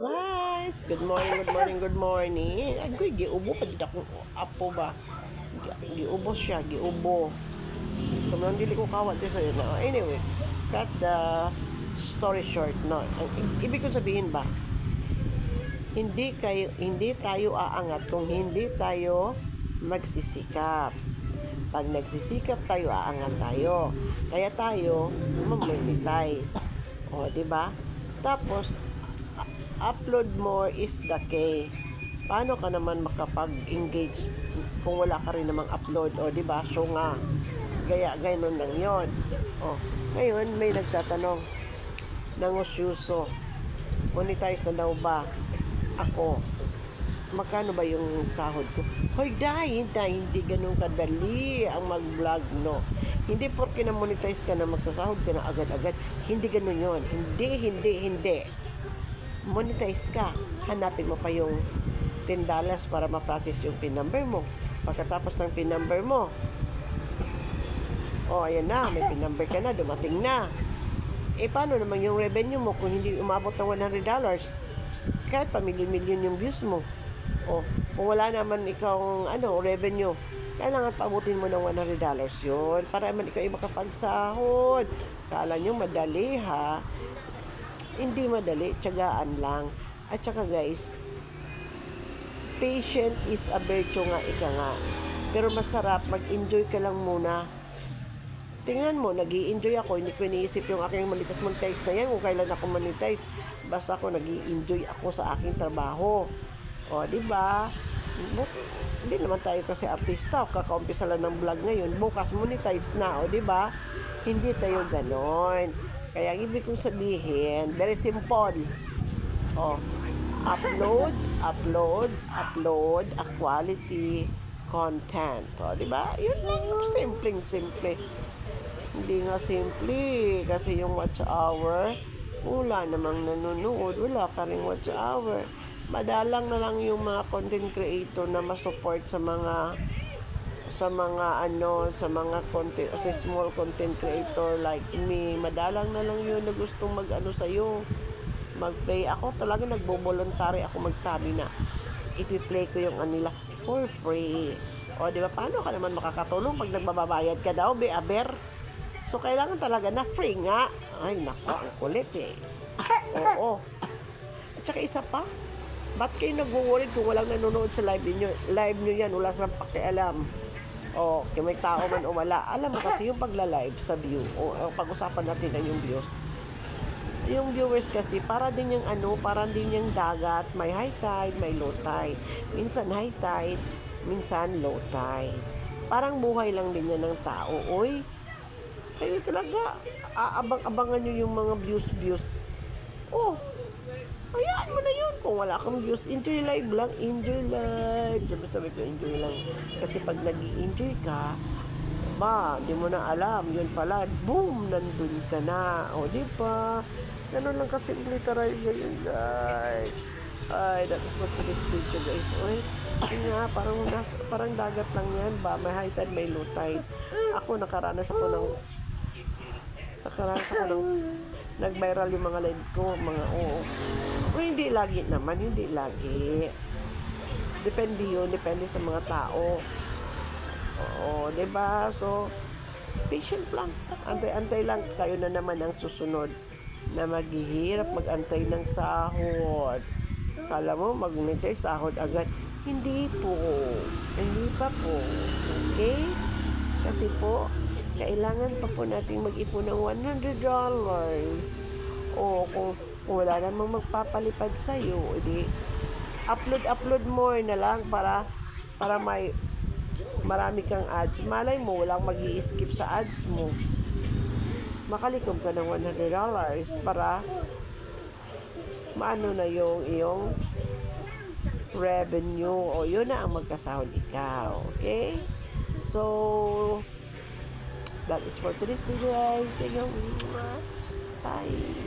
Guys, good morning, good morning, good morning. Agoy, giubo pa dito akong apo ba? Giubo siya, giubo. So, man, dili ko kawat sa yun. Anyway, cut the story short, no? Ang ibig ko sabihin ba, hindi tayo aangat kung hindi tayo magsisikap. Pag nagsisikap tayo, aangat tayo. Kaya tayo mag-monetize. O, di ba? Tapos, upload more is the key. Paano ka naman makapag-engage kung wala ka rin namang upload? O, di ba? So nga, gano'n lang yon. O, ngayon, may nagtatanong, nangusyoso, monetize na daw ba ako? Magkano ba yung sahod ko? Hoy, hindi ganun kadali ang mag-vlog, no? Hindi porke na monetize ka na magsasahod ka na agad-agad. Hindi ganun yon. Hindi. Monetize ka, hanapin mo pa yung $10 para ma-process yung PIN number mo. Pagkatapos ng PIN number mo, ayan na, may PIN number ka na, dumating na. Paano naman yung revenue mo kung hindi umabot ng $100? Kahit pa milyon-milyon yung views mo. Kung wala naman ikaw revenue, kailangan paabutin mo ng $100 yun para naman ikaw ay makapagsahod. Kala nyo madali, ha? Hindi madali, tiyagaan lang. At saka guys, patient is a virtue nga, ika nga. Pero masarap, mag-enjoy ka lang muna. Tingnan mo, nag-i-enjoy ako. Hindi ko iniisip yung aking monetize na yan kung kailan ako monetize. Basta ako nag-i-enjoy ako sa aking trabaho. Di ba? Hindi naman tayo kasi artista. Kakaumpisa lang ng vlog ngayon. Bukas monetize na, di ba? Hindi tayo ganon. Kaya ang ibig kong sabihin, very simple. Upload a quality content. Di ba? Yun lang, simple. Hindi nga simple kasi yung watch hour, wala namang nanonood, wala ka ring watch hour. Madalang na lang yung mga content creator na ma-support sa mga content, as small content creator like me. Madalang na lang yun na gustong mag-play. Ako talaga nagbo-voluntary ako magsabi na ipi-play ko yung nila for free. Di ba? Paano ka naman makakatulong pag nagbabayad ka daw, aber? So, kailangan talaga na free nga. Ay, nako, ang kulit eh. Oo. At saka isa pa, ba't kayo nag-worried kung walang nanonood sa live nyo yan, wala silang pakialam. Kung may tao man o wala. Alam mo kasi yung pagla-live sa view, pag-usapan natin ang yung views. Yung viewers kasi, para din yung dagat, may high tide, may low tide. Minsan high tide, minsan low tide. Parang buhay lang din yan ng tao. Kayo talaga, aabang-abangan nyo yung mga views. Hayaan mo na yun. Kung wala kang views, enjoy live lang. Enjoy live. Sabi ko, enjoy lang. Kasi pag nag-i-enjoy ka, di mo na alam. Yun pala, boom, nandun ka na. Di ba? Ganun lang kasimple taray ngayon, guys. That is what today's video, guys. Parang dagat lang yan ba? May high tide, may low tide. Ako, nakaranas ako ng nag-viral yung mga live ko, hindi lagi naman, hindi lagi. Depende sa mga tao. Diba? So, patient lang. Antay lang. Kayo na naman ang susunod na maghihirap, mag-antay ng sahod. Kala mo, mag-monetize sahod agad. Hindi pa po. Okay? Kasi po, kailangan pa po nating mag-ipon ng $100. Kung wala namang magpapalipad sa'yo, upload more na lang para marami kang ads. Malay mo, walang mag-i-skip sa ads mo. Makalikom ka ng $100 para maano na yung iyong revenue. Yun na ang magkasahod ikaw. Okay? So, that is for today's video, guys. Thank you. Bye.